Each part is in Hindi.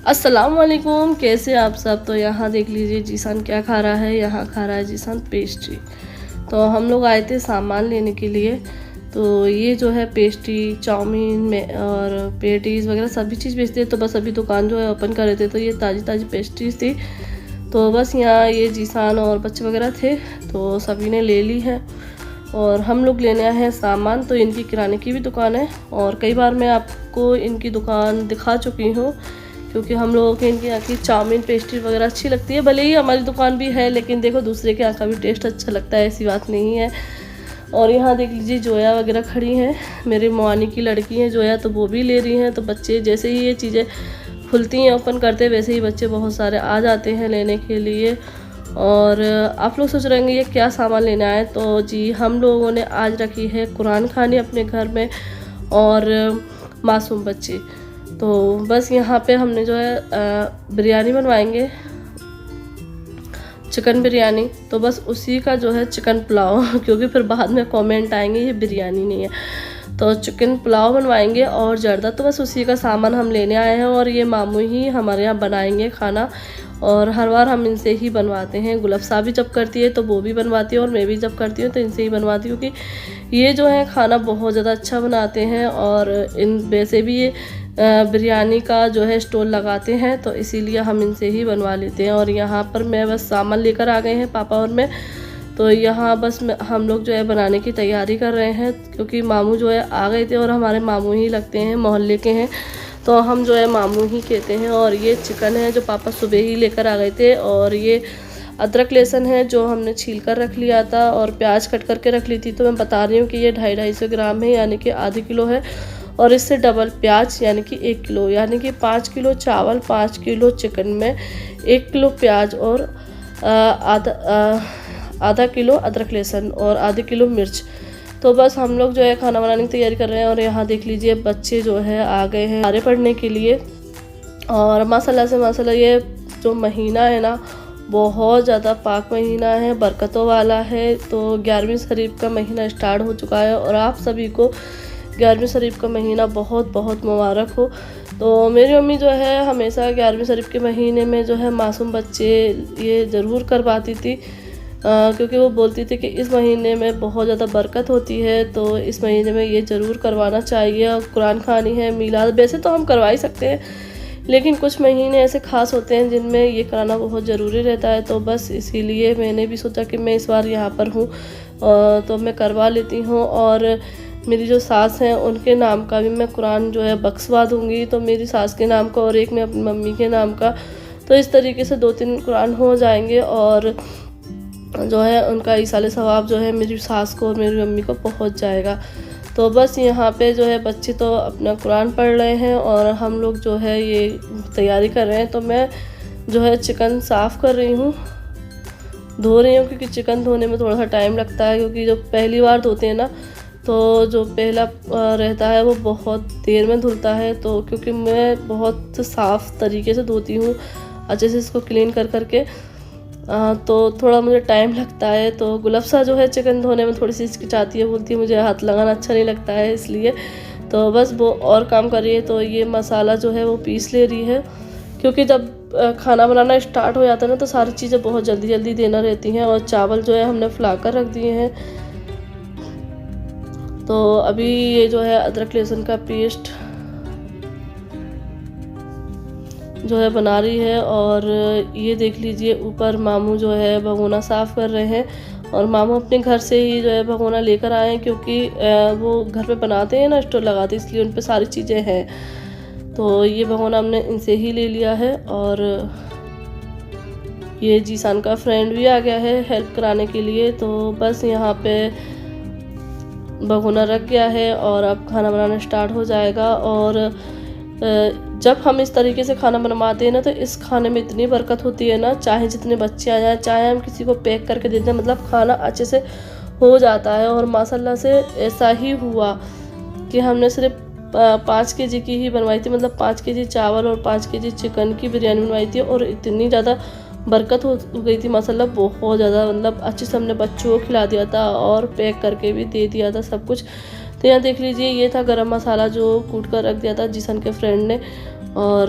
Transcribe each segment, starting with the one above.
अस्सलाम वालेकुम, कैसे आप सब। तो यहाँ देख लीजिए जीसान क्या खा रहा है। यहाँ खा रहा है जीसान पेस्ट्री। तो हम लोग आए थे सामान लेने के लिए। तो ये जो है पेस्ट्री, चाउमीन में और पेटीज़ वगैरह सभी चीज़ बेचते हैं। तो बस अभी दुकान जो है ओपन कर रहे थे, तो ये ताज़ी ताज़ी पेस्ट्रीज थी। तो बस यहाँ ये जीसान और बच्चे वगैरह थे, तो सभी ने ले ली है। और हम लोग लेने आए हैं सामान। तो इनकी किराने की भी दुकान है और कई बार मैं आपको इनकी दुकान दिखा चुकी हूँ, क्योंकि हम लोगों के इनके यहाँ की चाउमीन पेस्ट्री वगैरह अच्छी लगती है। भले ही हमारी दुकान भी है, लेकिन देखो दूसरे के यहाँ का भी टेस्ट अच्छा लगता है, ऐसी बात नहीं है। और यहाँ देख लीजिए जोया वगैरह खड़ी हैं, मेरे मोहानी की लड़की है जोया, तो वो भी ले रही हैं। तो बच्चे जैसे ही ये चीज़ें खुलती हैं ओपन करते, वैसे ही बच्चे बहुत सारे आ जाते हैं लेने के लिए। और आप लोग सोच रहे होंगे ये क्या सामान लेने आए। तो जी, हम लोगों ने आज रखी है कुरान खानी अपने घर में और मासूम बच्चे। तो बस यहाँ पे हमने जो है बिरयानी बनवाएंगे, चिकन बिरयानी। तो बस उसी का जो है चिकन पुलाव क्योंकि फिर बाद में कमेंट आएंगे ये बिरयानी नहीं है। तो चिकन पुलाव बनवाएंगे और जर्दा। तो बस उसी का सामान हम लेने आए हैं और ये मामू ही हमारे यहाँ बनाएंगे खाना। और हर बार हम इनसे ही बनवाते हैं। गुलफ्सा भी जब करती है तो वो भी बनवाती है, और मैं भी जब करती हूँ तो इनसे ही बनवाती हूँ, क्योंकि ये जो है खाना बहुत ज़्यादा अच्छा बनाते हैं। और इन वैसे भी ये बिरयानी का जो है स्टॉल लगाते हैं, तो इसीलिए हम इनसे ही बनवा लेते हैं। और यहाँ पर मैं बस सामान लेकर आ गए हैं पापा और मैं। तो यहाँ बस हम लोग जो है बनाने की तैयारी कर रहे हैं, क्योंकि मामू जो है आ गए थे और हमारे मामू ही लगते हैं, मोहल्ले के हैं, तो हम जो है मामू ही कहते हैं। और ये चिकन है जो पापा सुबह ही लेकर आ गए थे। और ये अदरक लहसुन है जो हमने छील कर रख लिया था, और प्याज कट करके रख ली थी। तो मैं बता रही हूँ कि ये 250-250 ग्राम है, यानी कि आधी किलो है। और इससे डबल प्याज यानी कि 1 किलो, यानी कि 5 किलो चावल 5 किलो चिकन में 1 किलो प्याज और आधा किलो अदरक लहसुन और आधे किलो मिर्च। तो बस हम लोग जो है खाना बनाने की तैयारी कर रहे हैं। और यहाँ देख लीजिए बच्चे जो है आ गए हैं सारे पढ़ने के लिए। और माशाल्लाह से माशाल्लाह ये जो महीना है ना, बहुत ज़्यादा पाक महीना है, बरकतों वाला है। तो 11वीं शरीफ का महीना स्टार्ट हो चुका है और आप सभी को 11वीं शरीफ का महीना बहुत बहुत मुबारक हो। तो मेरी मम्मी जो है हमेशा 11वीं शरीफ के महीने में जो है मासूम बच्चे ये ज़रूर करवाती थी, क्योंकि वो बोलती थी कि इस महीने में बहुत ज़्यादा बरकत होती है, तो इस महीने में ये ज़रूर करवाना चाहिए। और कुरान खानी है, मीलाद वैसे तो हम करवा ही सकते हैं, लेकिन कुछ महीने ऐसे ख़ास होते हैं जिनमें ये कराना बहुत ज़रूरी रहता है। तो बस इसीलिए मैंने भी सोचा कि मैं इस बार यहाँ पर हूँ तो मैं करवा लेती हूँ। और मेरी जो सास हैं उनके नाम का भी मैं कुरान जो है बख्शवा दूँगी। तो मेरी सास के नाम का और एक मैं अपनी मम्मी के नाम का, तो इस तरीके से 2-3 कुरान हो जाएंगे। और जो है उनका ईसाले सवाब जो है मेरी सास को और मेरी मम्मी को पहुंच जाएगा। तो बस यहाँ पे जो है बच्चे तो अपना कुरान पढ़ रहे हैं और हम लोग जो है ये तैयारी कर रहे हैं। तो मैं जो है चिकन साफ़ कर रही हूँ, धो रही हूँ, क्योंकि चिकन धोने में थोड़ा सा टाइम लगता है। क्योंकि जो पहली बार धोते हैं ना, तो जो पहला रहता है वो बहुत देर में धुलता है। तो क्योंकि मैं बहुत साफ़ तरीके से धोती हूँ, अच्छे से इसको क्लीन कर करके, तो थोड़ा मुझे टाइम लगता है। तो गुलफ्सा जो है चिकन धोने में थोड़ी सी हिचकिचाती है, बोलती है मुझे हाथ लगाना अच्छा नहीं लगता है, इसलिए। तो बस वो और काम कर रही है। तो ये मसाला जो है वो पीस ले रही है, क्योंकि जब खाना बनाना स्टार्ट हो जाता है ना, तो सारी चीज़ें बहुत जल्दी जल्दी देना रहती हैं। और चावल जो है हमने फुला कर रख दिए हैं। तो अभी ये जो है अदरक लहसुन का पेस्ट जो है बना रही है। और ये देख लीजिए ऊपर मामू जो है भगोना साफ़ कर रहे हैं। और मामू अपने घर से ही जो है भगोना लेकर आए हैं, क्योंकि वो घर पे बनाते हैं ना, स्टोर लगाते, इसलिए उन पे सारी चीज़ें हैं। तो ये भगोना हमने इनसे ही ले लिया है। और ये जीसान का फ्रेंड भी आ गया है हेल्प कराने के लिए। तो बस यहाँ पे भगोना रख गया है और अब खाना बनाना स्टार्ट हो जाएगा। और जब हम इस तरीके से खाना बनवाते हैं ना, तो इस खाने में इतनी बरकत होती है ना, चाहे जितने बच्चे आ जाएँ, चाहे हम किसी को पैक करके देते हैं, मतलब खाना अच्छे से हो जाता है। और माशाल्लाह से ऐसा ही हुआ कि हमने सिर्फ 5 केजी की ही बनवाई थी, मतलब 5 केजी चावल और 5 केजी चिकन की बिरयानी बनवाई थी। और इतनी ज़्यादा बरकत हो गई थी माशाल्लाह, बहुत ज़्यादा, मतलब अच्छे से हमने बच्चों को खिला दिया था और पैक करके भी दे दिया था सब कुछ। तो यहाँ देख लीजिए ये था गरम मसाला जो कूट कर रख दिया था जीसन के फ्रेंड ने। और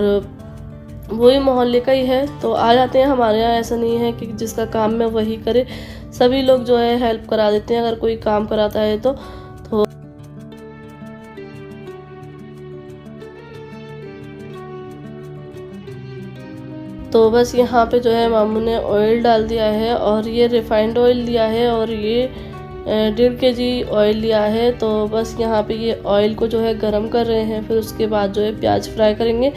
वही मोहल्ले का ही है, तो आ जाते हैं। हमारे यहाँ ऐसा नहीं है कि जिसका काम में वही करे, सभी लोग जो है हेल्प करा देते हैं अगर कोई काम कराता है तो बस यहाँ पे जो है मामू ने ऑयल डाल दिया है, और ये रिफाइंड ऑयल लिया है, और ये 1.5 kg ऑयल लिया है। तो बस यहाँ पे ये ऑयल को जो है गरम कर रहे हैं, फिर उसके बाद जो है प्याज फ्राई करेंगे।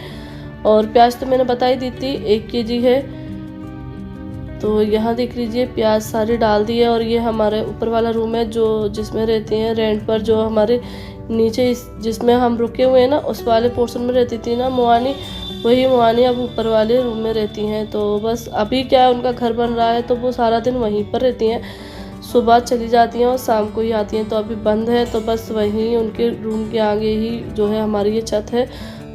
और प्याज तो मैंने बता ही दी थी 1 kg है। तो यहाँ देख लीजिए प्याज सारी डाल दी है। और ये हमारे ऊपर वाला रूम है जो जिसमें रहते हैं रेंट पर, जो हमारे नीचे जिसमें हम रुके हुए हैं ना, उस वाले पोर्शन में रहती थी ना मुआनी, वही मुआनी अब ऊपर वाले रूम में रहती हैं। तो बस अभी क्या है, उनका घर बन रहा है तो वो सारा दिन वहीं पर रहती हैं, सुबह चली जाती हैं और शाम को ही आती हैं। तो अभी बंद है, तो बस वहीं उनके रूम के आगे ही जो है हमारी ये छत है,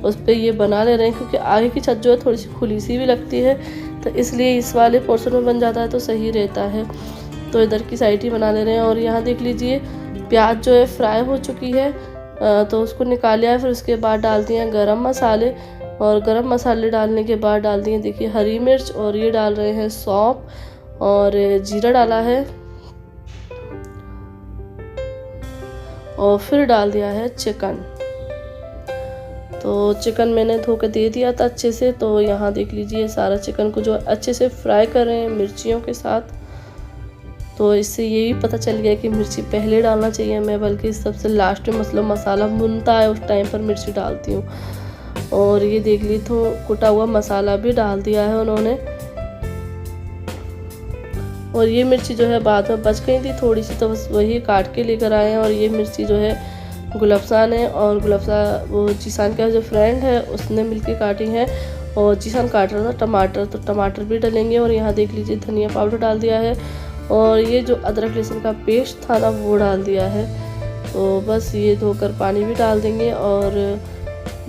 उस पर ये बना ले रहे हैं, क्योंकि आगे की छत जो है थोड़ी सी खुली सी भी लगती है, तो इसलिए इस वाले पोर्शन में बन जाता है तो सही रहता है। तो इधर की साइड ही बना ले रहे हैं। और यहाँ देख लीजिए प्याज जो है फ्राई हो चुकी है, तो उसको निकाल लिया है। फिर उसके बाद डाल दिए गरम मसाले, और गरम मसाले डालने के बाद डाल दिए देखिए हरी मिर्च, और ये डाल रहे हैं सौंफ, और जीरा डाला है, और फिर डाल दिया है चिकन। तो चिकन मैंने धो के दे दिया था अच्छे से। तो यहाँ देख लीजिए सारा चिकन को जो अच्छे से फ्राई कर रहे हैं मिर्चियों के साथ। तो इससे ये भी पता चल गया कि मिर्ची पहले डालना चाहिए, मैं बल्कि सबसे लास्ट में मतलब मसाला भुनता है उस टाइम पर मिर्ची डालती हूँ। और ये देख ली तो कुटा हुआ मसाला भी डाल दिया है उन्होंने। और ये मिर्ची जो है बाद में बच गई थी थोड़ी सी, तो बस वही काट के लेकर आए हैं। और ये मिर्ची जो है गुलाबसान है, और गुलाबसान वो जीसान का जो फ्रेंड है उसने मिलके काटी है, और जीसान काट रहा था टमाटर, तो टमाटर भी डालेंगे। और यहाँ देख लीजिए धनिया पाउडर डाल दिया है, और ये जो अदरक लहसुन का पेस्ट था ना वो डाल दिया है। तो बस ये धोकर पानी भी डाल देंगे। और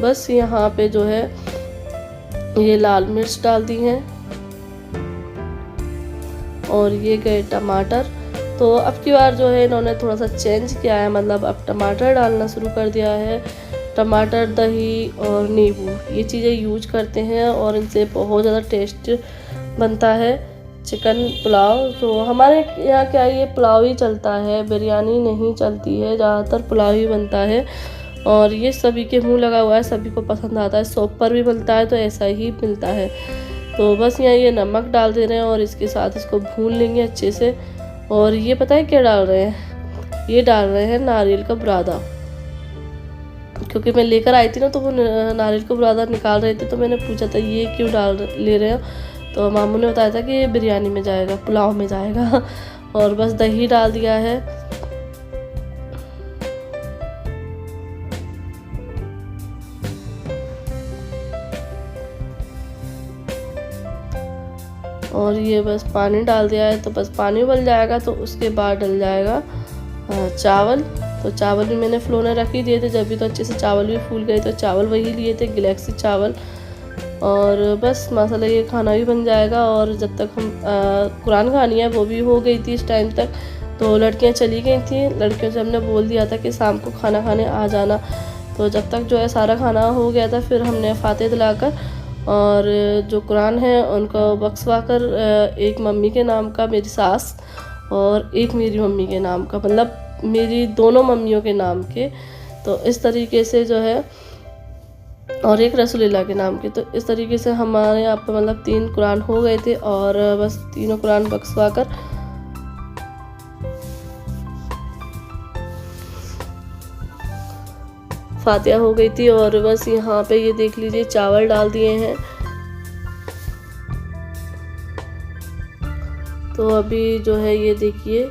बस यहाँ पे जो है ये लाल मिर्च डाल दी है, और ये गए टमाटर। तो अब की बार जो है इन्होंने थोड़ा सा चेंज किया है, मतलब अब टमाटर डालना शुरू कर दिया है। टमाटर, दही और नींबू ये चीज़ें यूज करते हैं, और इनसे बहुत ज़्यादा टेस्ट बनता है चिकन पुलाव। तो हमारे यहाँ क्या ये पुलाव ही चलता है, बिरयानी नहीं चलती है, ज़्यादातर पुलाव ही बनता है। और ये सभी के मुंह लगा हुआ है, सभी को पसंद आता है, शॉप पर भी मिलता है तो ऐसा ही मिलता है। तो बस यहाँ ये नमक डाल दे रहे हैं, और इसके साथ इसको भून लेंगे अच्छे से। और ये पता है क्या डाल रहे हैं, ये डाल रहे हैं नारियल का बुरादा, क्योंकि मैं लेकर आई थी ना तो वो नारियल का बुरादा निकाल रहे थे, तो मैंने पूछा था ये क्यों ले रहे हो, तो मामू ने बताया था कि ये बिरयानी में जाएगा, पुलाव में जाएगा। और बस दही डाल दिया है। और ये बस पानी डाल दिया है, तो बस पानी उबल जाएगा तो उसके बाद डल जाएगा चावल। तो चावल भी मैंने फ्लोने रख ही दिए थे, जब भी तो अच्छे से चावल भी फूल गए, तो चावल वही लिए थे गैलेक्सी चावल। और बस मसाला ये खाना भी बन जाएगा। और जब तक हम कुरान खानी है वो भी हो गई थी इस टाइम तक, तो लड़कियां चली गई थी। लड़कियों से हमने बोल दिया था कि शाम को खाना खाने आ जाना। तो जब तक जो है सारा खाना हो गया था, फिर हमने फातिहा दिलाकर और जो कुरान है उनको बख्शवा कर, एक मम्मी के नाम का मेरी सास, और एक मेरी मम्मी के नाम का, मतलब मेरी दोनों मम्मियों के नाम के, तो इस तरीके से जो है, और एक रसूलुल्लाह के नाम के। तो इस तरीके से हमारे यहाँ पर मतलब 3 कुरान हो गए थे, और बस तीनों कुरान बख्शवा कर फातिहा हो गई थी। और बस यहाँ पे ये देख लीजिए चावल डाल दिए हैं। तो अभी जो है ये देखिए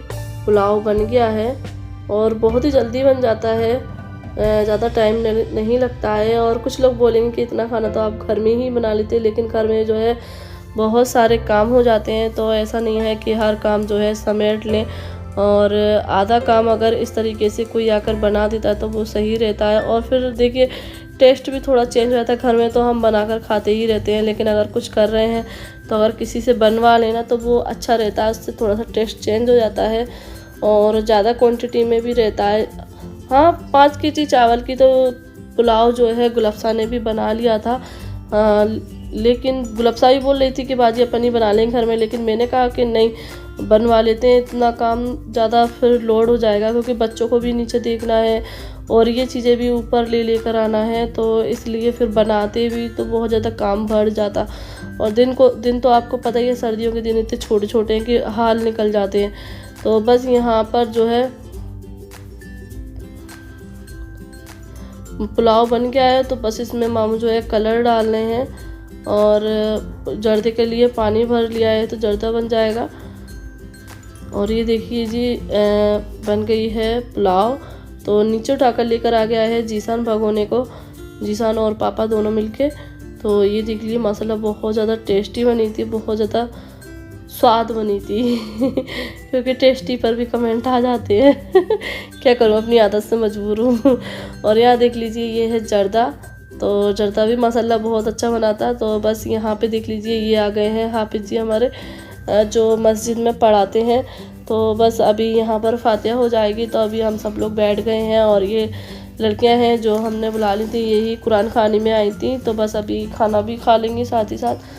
पुलाव बन गया है, और बहुत ही जल्दी बन जाता है, ज़्यादा टाइम नहीं लगता है। और कुछ लोग बोलेंगे कि इतना खाना तो आप घर में ही बना लेते, लेकिन घर में जो है बहुत सारे काम हो जाते हैं, तो ऐसा नहीं है कि हर काम जो है समेट लें। और आधा काम अगर इस तरीके से कोई आकर बना देता है तो वो सही रहता है। और फिर देखिए टेस्ट भी थोड़ा चेंज हो जाता है। घर में तो हम बनाकर खाते ही रहते हैं, लेकिन अगर कुछ कर रहे हैं तो अगर किसी से बनवा लेना तो वो अच्छा रहता है, उससे थोड़ा सा टेस्ट चेंज हो जाता है, और ज़्यादा क्वांटिटी में भी रहता है। हाँ, 5 kg चावल की तो पुलाव जो है गुलाबसा ने भी बना लिया था, लेकिन गुलबसा भी बोल रही थी कि बाजी अपन ही बना लेंगे घर में, लेकिन मैंने कहा कि नहीं, बनवा लेते हैं, इतना काम ज़्यादा फिर लोड हो जाएगा, क्योंकि बच्चों को भी नीचे देखना है और ये चीज़ें भी ऊपर लेकर आना है, तो इसलिए फिर बनाते भी तो बहुत ज़्यादा काम बढ़ जाता। और दिन तो आपको पता ही है, सर्दियों के दिन इतने छोटे छोटे हैं कि हाल निकल जाते हैं। तो बस यहाँ पर जो है पुलाव बन गया है, तो बस इसमें मामू जो है कलर डाल रहे हैं और जर्दे के लिए पानी भर लिया है, तो जर्दा बन जाएगा। और ये देखिए जी बन गई है पुलाव। तो नीचे उठाकर लेकर आ गया है जीसान भगोने को, जीसान और पापा दोनों मिलके। तो ये देख लीजिए माशाल्लाह बहुत ज़्यादा टेस्टी बनी थी, बहुत ज़्यादा स्वाद बनी थी क्योंकि टेस्टी पर भी कमेंट आ जाते हैं क्या करूँ, अपनी आदत से मजबूर हूँ। और यहाँ देख लीजिए ये है जर्दा, तो जर्दा भी माशाल्लाह बहुत अच्छा बनाता। तो बस यहाँ पे देख लीजिए ये आ गए हैं हाफिज़ जी हमारे, जो मस्जिद में पढ़ाते हैं। तो बस अभी यहाँ पर फातिहा हो जाएगी, तो अभी हम सब लोग बैठ गए हैं। और ये लड़कियां हैं जो हमने बुला ली थी, यही कुरान खाने में आई थी, तो बस अभी खाना भी खा लेंगे साथ ही साथ।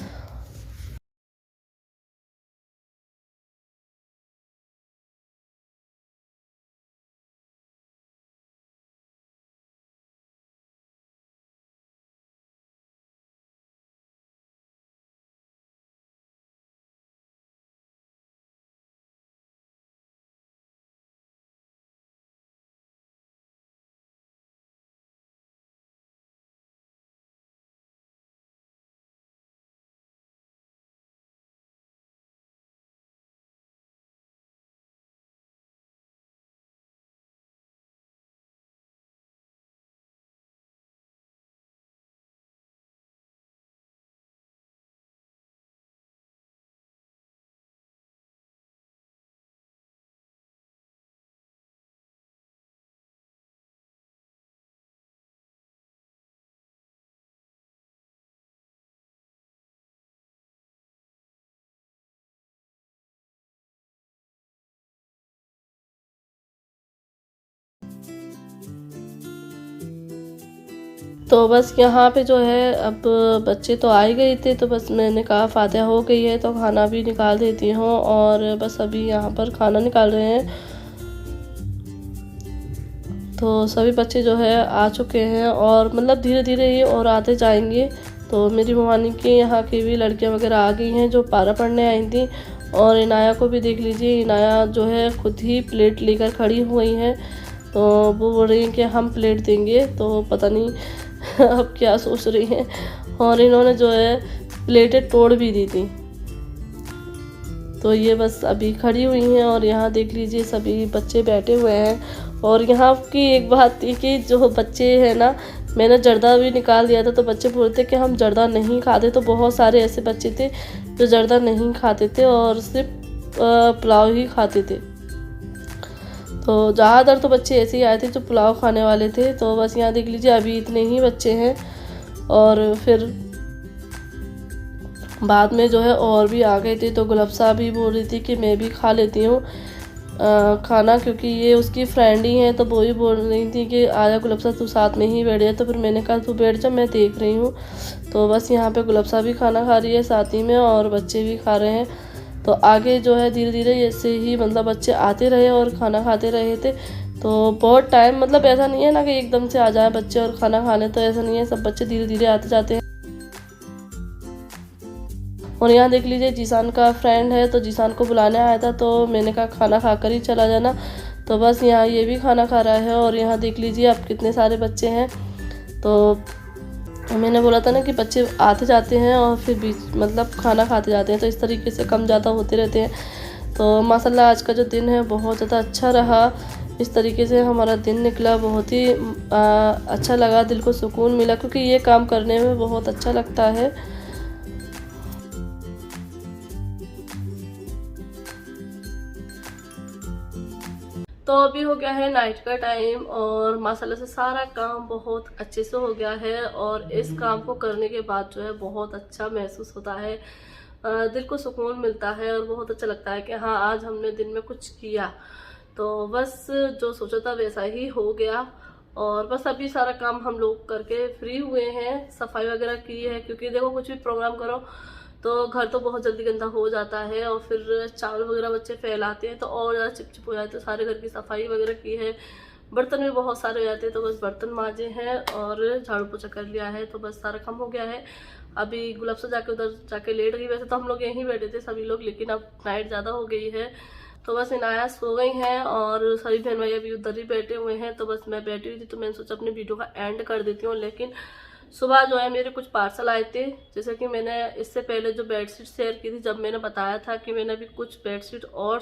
तो बस यहाँ पे जो है अब बच्चे तो आ ही गए थे, तो बस मैंने कहा फातिहा हो गई है तो खाना भी निकाल देती हूँ। और बस अभी यहाँ पर खाना निकाल रहे हैं। तो सभी बच्चे जो है आ चुके हैं और मतलब धीरे धीरे ये और आते जाएंगे। तो मेरी ममानी के यहाँ की भी लड़कियाँ वगैरह आ गई हैं जो पारा पढ़ने आई थी। और इनाया को भी देख लीजिए, इनाया जो है खुद ही प्लेट लेकर खड़ी हुई है। तो वो बोल रही हैं कि हम प्लेट देंगे, तो पता नहीं अब क्या सोच रही हैं। और इन्होंने जो है प्लेटें तोड़ भी दी थी। तो ये बस अभी खड़ी हुई हैं और यहाँ देख लीजिए सभी बच्चे बैठे हुए हैं। और यहाँ की एक बात थी कि जो बच्चे हैं ना, मैंने जर्दा भी निकाल दिया था, तो बच्चे बोलते कि हम जर्दा नहीं खाते। तो बहुत सारे ऐसे बच्चे थे जो जर्दा नहीं खाते थे और सिर्फ पुलाव ही खाते थे। तो ज़्यादातर तो बच्चे ऐसे ही आए थे जो पुलाव खाने वाले थे। तो बस यहाँ देख लीजिए अभी इतने ही बच्चे हैं। और फिर बाद में जो है और भी आ गए थे। तो गुलबसा भी बोल रही थी कि मैं भी खा लेती हूँ खाना, क्योंकि ये उसकी फ्रेंड ही है। तो वो भी बोल रही थी कि आजा गुलबसा तू साथ में ही बैठ जाए। तो फिर मैंने कहा तू बैठ जा, मैं देख रही हूँ। तो बस यहाँ पे गुलबसा भी खाना खा रही है साथ ही में और बच्चे भी खा रहे हैं। तो आगे जो है धीरे धीरे ऐसे ही मतलब बच्चे आते रहे और खाना खाते रहे थे। तो बहुत टाइम, मतलब ऐसा नहीं है ना कि एकदम से आ जाए बच्चे और खाना खा लें, तो ऐसा नहीं है, सब बच्चे धीरे धीरे आते जाते हैं। और यहाँ देख लीजिए जीसान का फ्रेंड है, तो जीसान को बुलाने आया था, तो मैंने कहा खाना खाकर ही चला जाना। तो बस यहाँ ये भी खाना खा रहा है। और यहाँ देख लीजिए अब कितने सारे बच्चे हैं। तो मैंने बोला था ना कि बच्चे आते जाते हैं और फिर बीच मतलब खाना खाते जाते हैं, तो इस तरीके से कम ज़्यादा होते रहते हैं। तो माशाल्लाह आज का जो दिन है बहुत ज़्यादा अच्छा रहा। इस तरीके से हमारा दिन निकला, बहुत ही अच्छा लगा, दिल को सुकून मिला, क्योंकि ये काम करने में बहुत अच्छा लगता है। तो अभी हो गया है नाइट का टाइम और माशाल्लाह से सारा काम बहुत अच्छे से हो गया है। और इस काम को करने के बाद जो है बहुत अच्छा महसूस होता है, दिल को सुकून मिलता है और बहुत अच्छा लगता है कि हाँ आज हमने दिन में कुछ किया। तो बस जो सोचा था वैसा ही हो गया। और बस अभी सारा काम हम लोग करके फ्री हुए हैं, सफाई वगैरह की है, क्योंकि देखो कुछ भी प्रोग्राम करो तो घर तो बहुत जल्दी गंदा हो जाता है और फिर चावल वगैरह बच्चे फैलाते हैं तो और ज़्यादा चिपचिप हो जाते हैं। सारे घर की सफाई वगैरह की है, बर्तन भी बहुत सारे हो जाते हैं, तो बस बर्तन मांजे हैं और झाड़ू पोछा कर लिया है, तो बस सारा काम हो गया है। अभी गुलाब से जाके उधर जाके लेट गई। वैसे तो हम लोग यहीं बैठे थे सभी लोग, लेकिन अब नाइट ज़्यादा हो गई है तो बस इनाया सो गई हैं और सभी बहन भाई अभी उधर ही बैठे हुए हैं। तो बस मैं बैठी हुई थी तो मैंने सोचा अपनी वीडियो का एंड कर देती हूँ। लेकिन सुबह जो है मेरे कुछ पार्सल आए थे, जैसे कि मैंने इससे पहले जो बेडशीट शेयर की थी, जब मैंने बताया था कि मैंने अभी कुछ बेडशीट और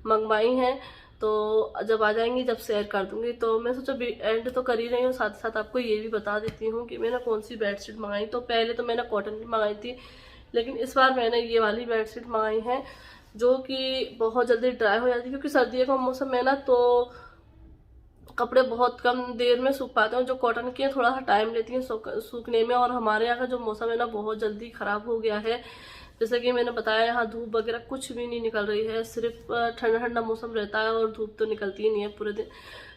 मंगवाई हैं, तो जब आ जाएंगी जब शेयर कर दूंगी। तो मैं सोचा एंड तो कर ही रही हूँ, साथ साथ आपको ये भी बता देती हूँ कि मैंने कौन सी बेडशीट मंगाई। तो पहले तो मैंने कॉटन की मंगाई थी, लेकिन इस बार मैंने ये वाली बेडशीट मंगाई है जो कि बहुत जल्दी ड्राई हो जाती है, क्योंकि सर्दियों का मौसम है ना, तो कपड़े बहुत कम देर में सूख पाते हैं। जो कॉटन की है थोड़ा सा टाइम लेती हैं सूखने में, और हमारे यहाँ का जो मौसम है ना बहुत जल्दी खराब हो गया है। जैसे कि मैंने बताया, यहाँ धूप वगैरह कुछ भी नहीं निकल रही है, सिर्फ ठंडा ठंडा मौसम रहता है और धूप तो निकलती ही नहीं है पूरे दिन।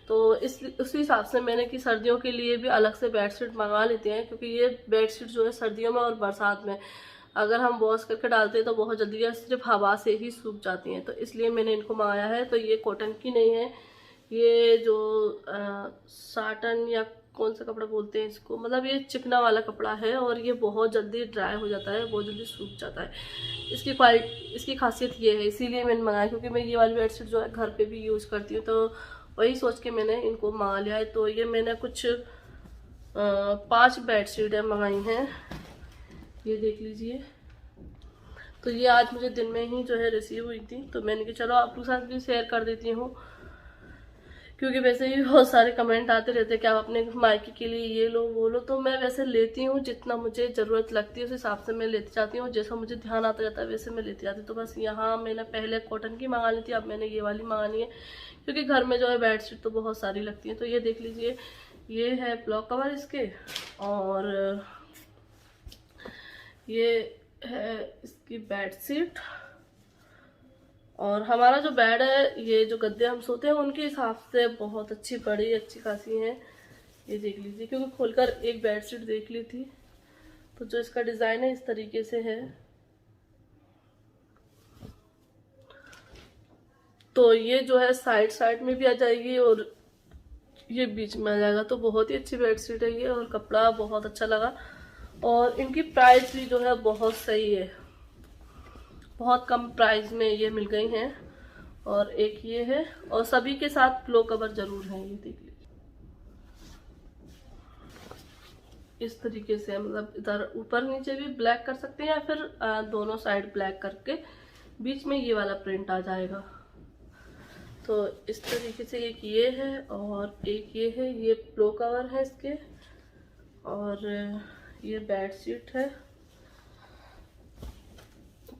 तो उसी हिसाब से मैंने कि सर्दियों के लिए भी अलग से बेडशीट मंगा लेते हैं, क्योंकि ये बेडशीट जो है सर्दियों में और बरसात में अगर हम वॉश करके डालते हैं तो बहुत जल्दी सिर्फ हवा से ही सूख जाती हैं, तो इसलिए मैंने इनको मंगाया है। तो ये कॉटन की नहीं है, ये जो साटन या कौन सा कपड़ा बोलते हैं इसको, मतलब ये चिकना वाला कपड़ा है और ये बहुत जल्दी ड्राई हो जाता है, बहुत जल्दी सूख जाता है। इसकी क्वालिटी, इसकी खासियत ये है, इसीलिए मैंने मंगाया, क्योंकि मैं ये वाली बेडशीट जो है घर पे भी यूज़ करती हूँ, तो वही सोच के मैंने इनको मंगा लिया है। तो ये मैंने कुछ 5 बेडशीट मंगाई हैं, ये देख लीजिए। तो ये आज मुझे दिन में ही जो है रिसीव हुई थी, तो मैंने कहा चलो आपके साथ भी शेयर कर देती हूँ, क्योंकि वैसे ही बहुत सारे कमेंट आते रहते हैं कि आप अपने मायके के लिए ये लो वो लो। तो मैं वैसे लेती हूँ, जितना मुझे ज़रूरत लगती है उस हिसाब से मैं लेती जाती हूँ, जैसा मुझे ध्यान आता जाता है वैसे मैं लेती जाती हूँ। तो बस यहाँ मैंने पहले कॉटन की मंगा ली थी, अब मैंने ये वाली मंगानी है, क्योंकि घर में जो है बेडशीट तो बहुत सारी लगती है। तो ये देख लीजिए, ये है पिलो कवर इसके, और ये है इसकी बेडशीट। और हमारा जो बेड है, ये जो गद्दे हम सोते हैं उनके हिसाब से बहुत अच्छी बड़ी अच्छी खासी हैं, ये देख लीजिए। क्योंकि खोलकर एक बेडशीट देख ली थी, तो जो इसका डिज़ाइन है इस तरीके से है। तो ये जो है साइड साइड में भी आ जाएगी और ये बीच में आ जाएगा, तो बहुत ही अच्छी बेडशीट है ये, और कपड़ा बहुत अच्छा लगा। और इनकी प्राइस भी जो है बहुत सही है, बहुत कम प्राइस में ये मिल गई हैं। और एक ये है, और सभी के साथ पिलो कवर जरूर है, ये देख लीजिए इस तरीके से, मतलब इधर ऊपर नीचे भी ब्लैक कर सकते हैं या फिर दोनों साइड ब्लैक करके बीच में ये वाला प्रिंट आ जाएगा। तो इस तरीके से एक ये है और एक ये है, ये पिलो कवर है इसके, और ये बेडशीट है।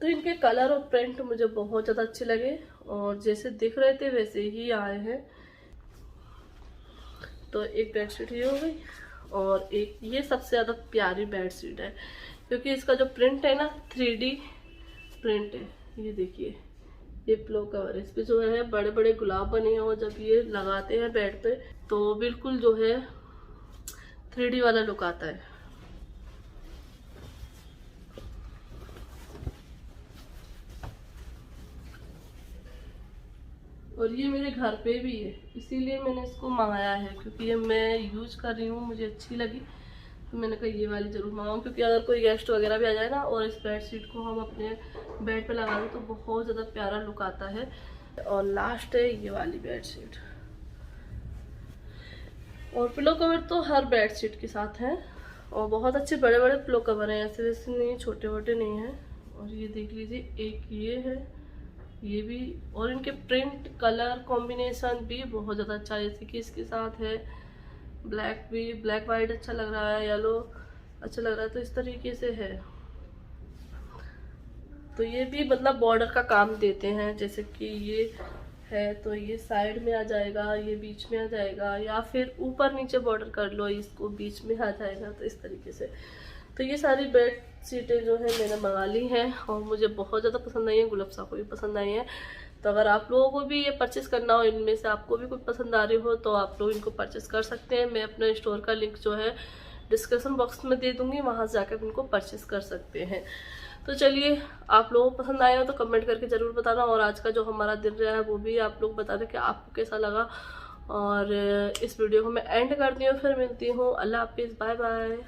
तो इनके कलर और प्रिंट मुझे बहुत ज़्यादा अच्छे लगे, और जैसे दिख रहे थे वैसे ही आए हैं। तो एक बेडशीट ये हो गई, और एक ये सबसे ज़्यादा प्यारी बेडशीट है, क्योंकि इसका जो प्रिंट है ना 3D प्रिंट है, ये देखिए। ये पिलो कवर है, इस पे जो है बड़े बड़े गुलाब बने हैं, और जब ये लगाते हैं बेड पे तो बिल्कुल जो है 3D वाला लुक आता है। और ये मेरे घर पे भी है, इसीलिए मैंने इसको मंगाया है, क्योंकि ये मैं यूज कर रही हूँ, मुझे अच्छी लगी, तो मैंने कहा ये वाली ज़रूर मंगाऊँ। क्योंकि अगर कोई गेस्ट वगैरह भी आ जाए ना और इस बेडशीट को हम अपने बेड पे लगा दें तो बहुत ज़्यादा प्यारा लुक आता है। और लास्ट है ये वाली बेडशीट, और पिलो कवर तो हर बेडशीट के साथ है, और बहुत अच्छे बड़े बड़े पिलो कवर हैं, ऐसे वैसे नहीं, छोटे छोटे नहीं हैं। और ये देख लीजिए, एक ये है, ये भी, और इनके प्रिंट कलर कॉम्बिनेशन भी बहुत ज़्यादा अच्छा है। जैसे कि इसके साथ है ब्लैक, भी ब्लैक वाइट अच्छा लग रहा है, येलो अच्छा लग रहा है, तो इस तरीके से है। तो ये भी मतलब बॉर्डर का काम देते हैं, जैसे कि ये है तो ये साइड में आ जाएगा, ये बीच में आ जाएगा, या फिर ऊपर नीचे बॉर्डर कर लो, इसको बीच में आ जाएगा, तो इस तरीके से। तो ये सारी बेड सीटें जो है मैंने मंगा ली हैं, और मुझे बहुत ज़्यादा पसंद आई हैं, गुलाब साहब को भी पसंद आई हैं। तो अगर आप लोगों को भी ये परचेस करना हो, इनमें से आपको भी कोई पसंद आ रही हो तो आप लोग इनको परचेस कर सकते हैं। मैं अपने स्टोर का लिंक जो है डिस्क्रिप्शन बॉक्स में दे दूंगी, वहां से जाकर इनको परचेस कर सकते हैं। तो चलिए, आप लोगों को पसंद आया हो तो कमेंट करके ज़रूर बताना, और आज का जो हमारा दिन रहा है वो भी आप लोग बताना कि आपको कैसा लगा। और इस वीडियो को मैं एंड करती हूँ, फिर मिलती हूँ। अल्लाह हाफिज़, बाय बाय।